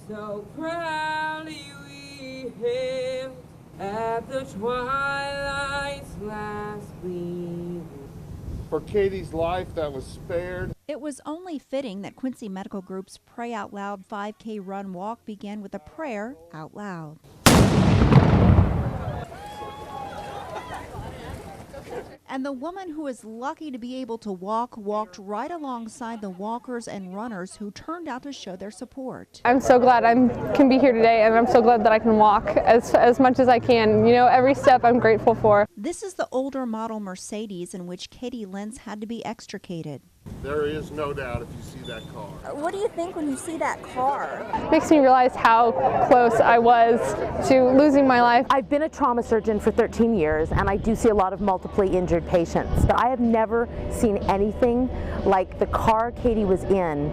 So proudly we hailed at the twilight's last gleam. For Katie's life that was spared. It was only fitting that Quincy Medical Group's Pray Out Loud 5K run walk began with a prayer out loud. And the woman who is lucky to be able to walk walked right alongside the walkers and runners who turned out to show their support. I'm so glad I can be here today, and I'm so glad that I can walk as much as I can. You know, every step I'm grateful for. This is the older model Mercedes in which Katie Lentz had to be extricated. There is no doubt if you see that car. What do you think when you see that car? It makes me realize how close I was to losing my life. I've been a trauma surgeon for 13 years, and I do see a lot of multiply injured patients, but I have never seen anything like the car Katie was in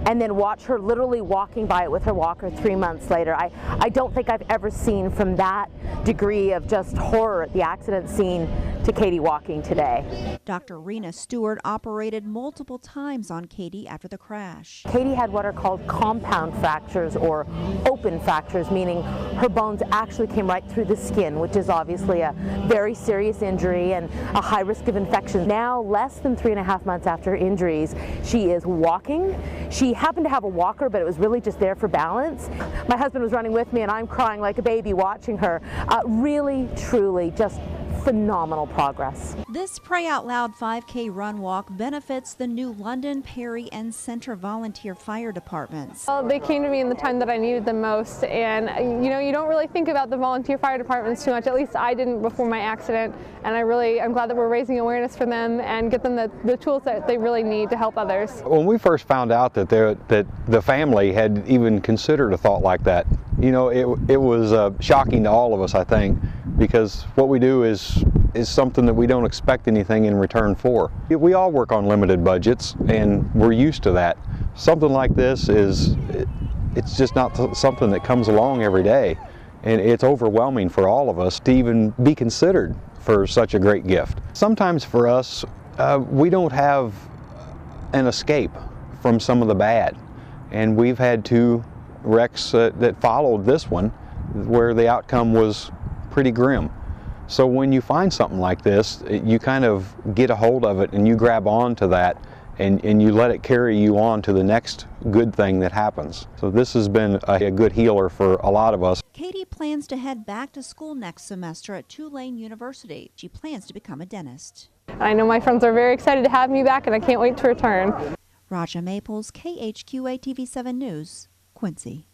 and then watch her literally walking by it with her walker 3 months later. I don't think I've ever seen from that degree of just horror at the accident scene to Katie walking today. Dr. Rena Stewart operated multiple times on Katie after the crash. Katie had what are called compound fractures or open fractures, meaning her bones actually came right through the skin, which is obviously a very serious injury and a high risk of infection. Now, less than 3.5 months after her injuries, she is walking. She happened to have a walker, but it was really just there for balance. My husband was running with me, and I'm crying like a baby watching her. Really, truly, just phenomenal progress. This Pray Out Loud 5K run walk benefits the new London, Perry, and Center volunteer fire departments. Well, they came to me in the time that I needed them most, and you know, you don't really think about the volunteer fire departments too much. At least I didn't before my accident, and I'm glad that we're raising awareness for them and get them the tools that they really need to help others. When we first found out that the family had even considered a thought like that, you know, it was shocking to all of us, I think, because what we do is something that we don't expect anything in return for. We all work on limited budgets, and we're used to that. Something like this it's just not something that comes along every day, and it's overwhelming for all of us to even be considered for such a great gift. Sometimes for us, we don't have an escape from some of the bad, and we've had 2 wrecks that followed this one where the outcome was pretty grim. So when you find something like this, you kind of get a hold of it and you grab on to that and you let it carry you on to the next good thing that happens. So this has been a good healer for a lot of us. Katie plans to head back to school next semester at Tulane University. She plans to become a dentist. I know my friends are very excited to have me back, and I can't wait to return. Raja Maples, KHQA TV7 News, Quincy.